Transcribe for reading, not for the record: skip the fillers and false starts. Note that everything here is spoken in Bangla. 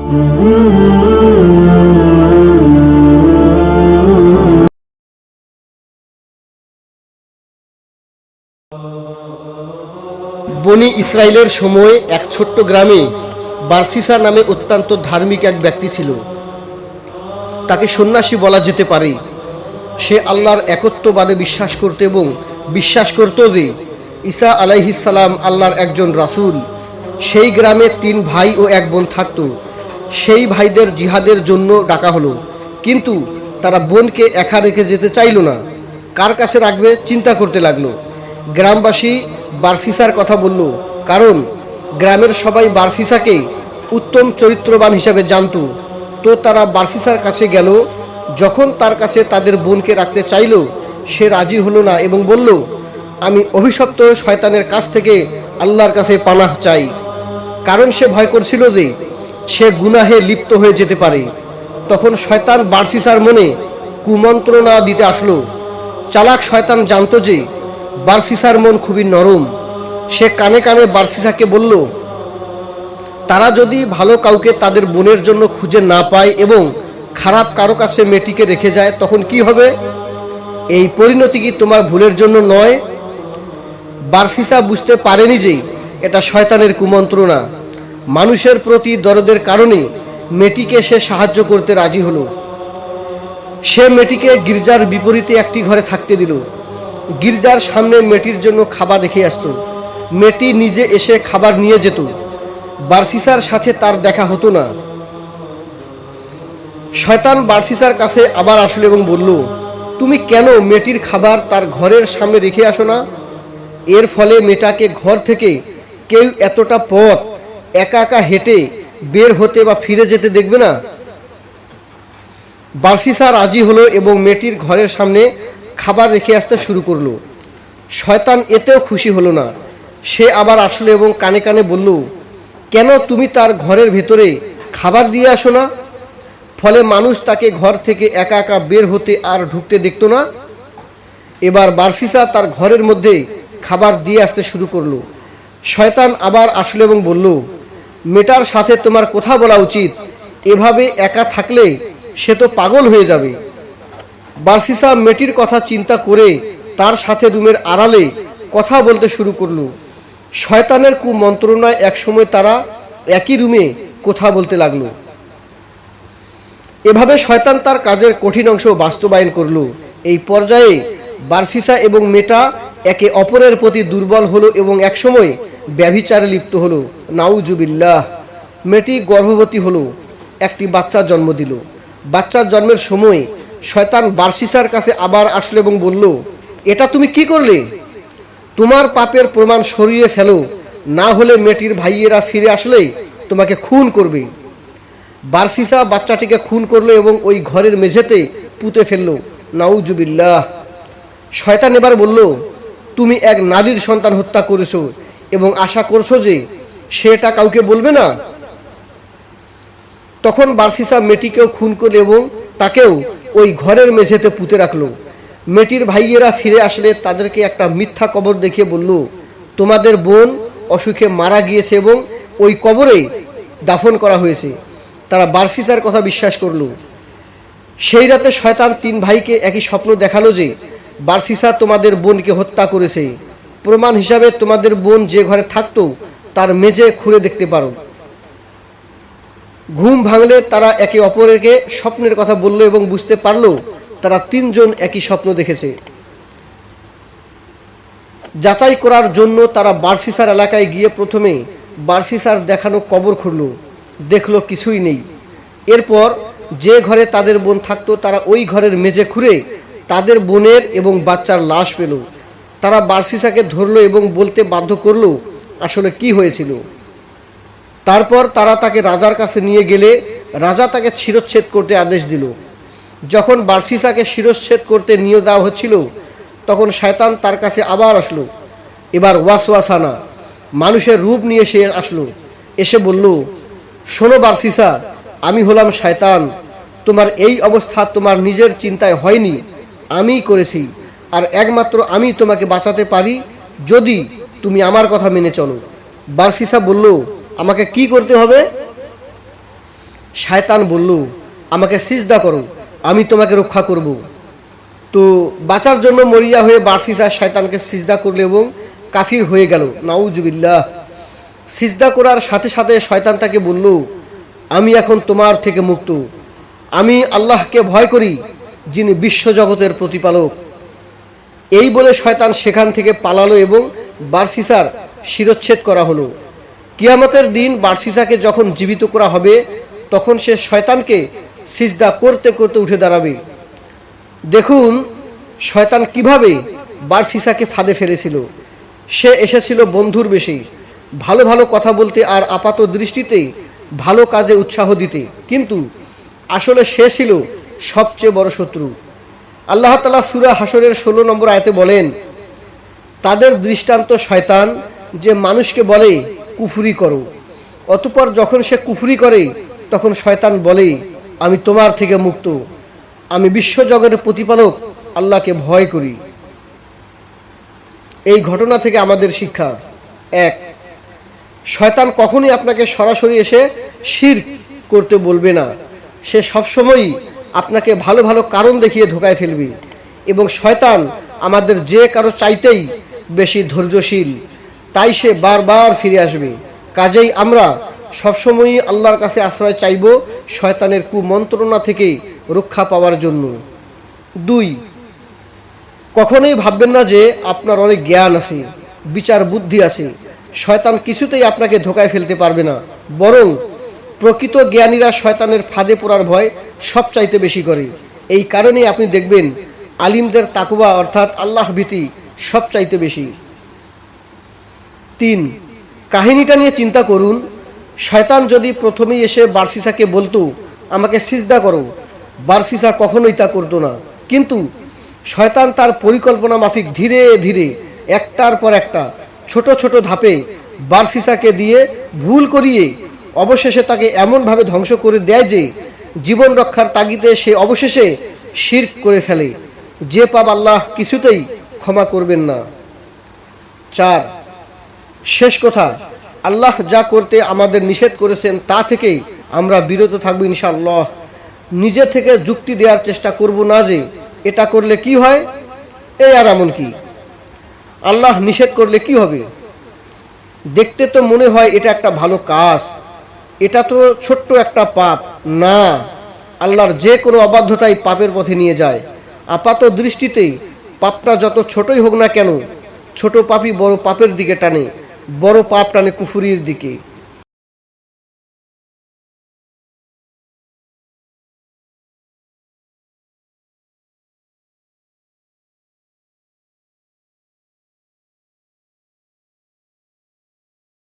বনি ইসরায়েলের সময় এক ছোট্ট গ্রামে বারসিসা নামে অত্যন্ত ধার্মিক এক ব্যক্তি ছিল। তাকে সন্ন্যাসী বলা যেতে পারে। সে আল্লাহর একত্ববাদে বিশ্বাস করত এবং বিশ্বাস করত যে ঈসা আলাইহিস সালাম আল্লাহর একজন রাসূল। সেই গ্রামে 3 ভাই ও 1 বোন থাকত। সেই ভাইদের জিহাদের জন্য ডাকা হলো, কিন্তু তারা বোনকে একা রেখে যেতে চাইল না। কার কাছে রাখবে চিন্তা করতে লাগলো। গ্রামবাসী বারসিসার কথা বলল, কারণ গ্রামের সবাই বারসিসাকে উত্তম চরিত্রবান হিসাবে জানত। তো তারা বারসিসার কাছে গেল। যখন তার কাছে তাদের বোনকে রাখতে চাইল, সে রাজি হলো না এবং বলল, আমি অভিশপ্ত শয়তানের কাছ থেকে আল্লাহর কাছে পানাহ চাই। কারণ সে ভয় করছিল যে সে গুনাহে লিপ্ত হয়ে যেতে পারে। তখন শয়তান বারসিসার মনে কুমন্ত্রণা দিতে আসলো। চালাক শয়তান জানত যে বারসিসার মন খুবই নরম। সে কানে কানে বারসিসাকে বলল, তারা যদি ভালো কাউকে তাদের বোনের জন্য খুঁজে না পায় এবং খারাপ কারো কাছে মেয়েটিকে রেখে যায়, তখন কি হবে? এই পরিণতি কি তোমার ভুলের জন্য নয়? বারসিসা বুঝতে পারেনি যে এটা শয়তানের কুমন্ত্রণা। মানুষের প্রতি দরদের কারণে মেয়েটিকে সে সাহায্য করতে রাজি হলো। সে মেয়েটিকে গির্জার বিপরীতে একটি ঘরে থাকতে দিল। গির্জার সামনে মেয়েটির জন্য খাবার রেখে আসত। মেয়েটি নিজে এসে খাবার নিয়ে যেত। বারসিসার সাথে তার দেখা হতো না। শয়তান বারসিসার কাছে আবার আসলো এবং বলল, তুমি কেন মেয়েটির খাবার তার ঘরের সামনে রেখে আসো না? এর ফলে মেয়েটাকে ঘর থেকে কেউ এতটা পথ একা একা হেঁটে বের হতে বা ফিরে যেতে দেখবে না। বারসিসা রাজি হলো এবং মেয়েটির ঘরের সামনে খাবার রেখে আসতে শুরু করলো। শয়তান এতেও খুশি হলো না। সে আবার আসলো এবং কানে কানে বলল, কেন তুমি তার ঘরের ভেতরে খাবার দিয়ে আসো না? ফলে মানুষ তাকে ঘর থেকে একা একা বের হতে আর ঢুকতে দেখতো না। এবার বারসিসা তার ঘরের মধ্যে খাবার দিয়ে আসতে শুরু করলো। শয়তান আবার আসলো এবং বলল, মেয়েটার সাথে তোমার কথা বলা উচিত। এভাবে একা থাকলে সে তো পাগল হয়ে যাবে। বারসিসা মেয়েটির কথা চিন্তা করে তার সাথে রুমের আড়ালে কথা বলতে শুরু করলো। শয়তানের কুমন্ত্রণায় একসময় তারা একই রুমে কথা বলতে লাগলো। এভাবে শয়তান তার কাজের কঠিন অংশ বাস্তবায়ন করলো। এই পর্যায়ে বারসিসা এবং মেয়েটা একে অপরের প্রতি দুর্বল হলো এবং একসময় ব্যভিচারে লিপ্ত হলো। নাউজুবিল্লাহ। মেয়েটি গর্ভবতী হলো, একটি বাচ্চা জন্ম দিল। বাচ্চার জন্মের সময় শয়তান বারসিসার কাছে আবার আসলো এবং বলল, এটা তুমি কি করলে? তোমার পাপের প্রমাণ সরিয়ে ফেলো, না হলে মেয়েটির ভাইয়েরা ফিরে আসলে তোমাকে খুন করবে। বারসিসা বাচ্চাটিকে খুন করলো এবং ওই ঘরের মেঝেতে পুঁতে ফেললো। নাউজুবিল্লাহ। শয়তান এবার বলল, তুমি এক নারীর সন্তান হত্যা করেছো এবং আশা করছো যে সেটা কাউকে বলবে না। তখন বারসিসা মেয়েটিকেও খুন করলো এবং তাকেও ওই ঘরের মেঝেতে পুঁতে রাখলো। মেয়েটির ভাইয়েরা ফিরে আসলে তাদেরকে একটা মিথ্যা কবর দেখিয়ে বলল, তোমাদের বোন অসুখে মারা গিয়েছে এবং ওই কবরে দাফন করা হয়েছে। তারা বারসিসার কথা বিশ্বাস করল। সেই রাতে শয়তান 3 ভাইকে একই স্বপ্ন দেখালো যে বারসিসা তোমাদের বোনকে হত্যা করেছে। প্রমাণ হিসাবে তোমাদের বোন যে ঘরে থাকতো তার মেঝে খুঁড়ে দেখতে পারো। ঘুম ভাঙলে তারা একে অপরকে স্বপ্নের কথা বলল এবং বুঝতে পারল তারা 3 জন একই স্বপ্ন দেখেছে। যাচাই করার জন্য তারা বারসিসার এলাকায় গিয়ে প্রথমে বারসিসার দেখানো কবর খুঁড়ল। দেখলো কিছুই নেই। এরপর যে ঘরে তাদের বোন থাকতো তারা ওই ঘরের মেঝে খুঁড়ে তাদের বোনের এবং বাচ্চার লাশ পেল। তারা বারসিসাকে ধরলো এবং বলতে বাধ্য করলো আসলে কি হয়েছিল। তারপর তারা তাকে রাজার কাছে নিয়ে গেলে রাজা তাকে শিরচ্ছেদ করতে আদেশ দিল। যখন বারসিসাকে শিরচ্ছেদ করতে নিয়ে দেওয়া হচ্ছিল তখন শয়তান তার কাছে আবার আসলো। এবার ওয়াসওয়াসানা মানুষের রূপ নিয়ে সে আসলো। এসে বলল, শোনো বারসিসা, আমি হলাম শয়তান। তোমার এই অবস্থা তোমার নিজের চিন্তায় হয়নি, আমিই করেছি। আর একমাত্র আমি তোমাকে বাঁচাতে পারি যদি তুমি আমার কথা মেনে চলো। বারসিসা বলল, আমাকে কি করতে হবে? শয়তান বলল, আমাকে সিজদা করো, আমি তোমাকে রক্ষা করব। তো বাঁচার জন্য মরিয়া হয়ে বারসিসা শয়তানকে সিজদা করল এবং কাফির হয়ে গেল। নাউজুবিল্লাহ। সিজদা করার সাথে সাথে শয়তান তাকে বলল, আমি এখন তোমার থেকে মুক্ত, আমি আল্লাহকে ভয় করি, যিনি বিশ্বজগতের প্রতিপালক। এই বলে শয়তান সেখান থেকে পালালো এবং বারসিসার শিরচ্ছেদ করা হলো। কিয়ামতের দিন বারসিসাকে যখন জীবিত করা হবে, তখন সে শয়তানকে সিজদা করতে করতে উঠে দাঁড়াবে। দেখুন শয়তান কিভাবে বারসিসাকে ফাঁদে ফেলেছিল। সে এসেছিল বন্ধুর বেশে, ভালো ভালো কথা বলতে আর আপাত দৃষ্টিতে ভালো কাজে উৎসাহ দিতে, কিন্তু আসলে সে ছিল সবচেয়ে বড় শত্রু। আল্লাহ তাআলা সূরা হাশরের 16 নম্বর আয়াতে বলেন, তাদের দৃষ্টান্ত শয়তান, যে মানুষকে বলে কুফরি করো, অতঃপর যখন সে কুফরি করে তখন শয়তান বলে, আমি তোমার থেকে মুক্ত, আমি বিশ্বজগতের প্রতিপালক আল্লাহকে ভয় করি। এই ঘটনা থেকে আমাদের শিক্ষা: 1, শয়তান কখনোই আপনাকে সরাসরি এসে শিরক করতে বলবে না। সে সবসময়ই আপনাকে ভালো ভালো কারণ দেখিয়ে ধোঁকায় ফেলবে, এবং শয়তান আমাদের যে কারো চাইতেই বেশি ধৈর্যশীল, তাই সে বারবার ফিরে আসবে। কাজেই আমরা সবসময়ই আল্লাহর কাছে আশ্রয় চাইব শয়তানের কুমন্ত্রণা থেকে রক্ষা পাওয়ার জন্য। 2, কখনোই ভাববেন না যে আপনার অনেক জ্ঞান আছে, বিচার বুদ্ধি আছে, শয়তান কিছুতেই আপনাকে ধোঁকায় ফেলতে পারবে না। বরং প্রকৃত জ্ঞানীরা শয়তানের ফাঁদে পড়ার ভয় সবচাইতে বেশি করে। এই কারণেই আপনি দেখবেন আলিমদের তাকওয়া অর্থাৎ আল্লাহ ভীতি সবচাইতে বেশি। 3, কাহিনীটা নিয়ে চিন্তা করুন। শয়তান যদি প্রথমেই এসে বারসিসাকে বলতো, আমাকে সিজদা করো, বারসিসা কখনোই তা করতো না। কিন্তু শয়তান তার পরিকল্পনা মাফিক ধীরে ধীরে একটার পর একটা ছোট ছোট ধাপে বারসিসাকে দিয়ে ভুল করিয়ে অবশেষে তাকে এমনভাবে ধ্বংস করে দেয় যে জীবন রক্ষার তাগিদে সে অবশেষে শিরক করে ফেলে, যে পাপ আল্লাহ কিছুতেই ক্ষমা করবেন না। 4, শেষ কথা, আল্লাহ যা করতে আমাদের নিষেধ করেছেন তা থেকেই আমরা বিরত থাকবো ইনশাআল্লাহ। নিজে থেকে যুক্তি দেওয়ার চেষ্টা করব না যে এটা করলে কি হয়, এই আর এমন কি, আল্লাহ নিষেধ করলে কি হবে, দেখতে তো মনে হয় এটা একটা ভালো কাজ, এটা তো ছোট্ট একটা পাপ। না, আল্লাহর যে কোনো অবাধ্যতাই পাপের পথে নিয়ে যায়। আপাত দৃষ্টিতে পাপটা যত ছোটই হোক না কেন, ছোট পাপই বড় পাপের দিকে টানে, বড় পাপ টানে কুফরির দিকে।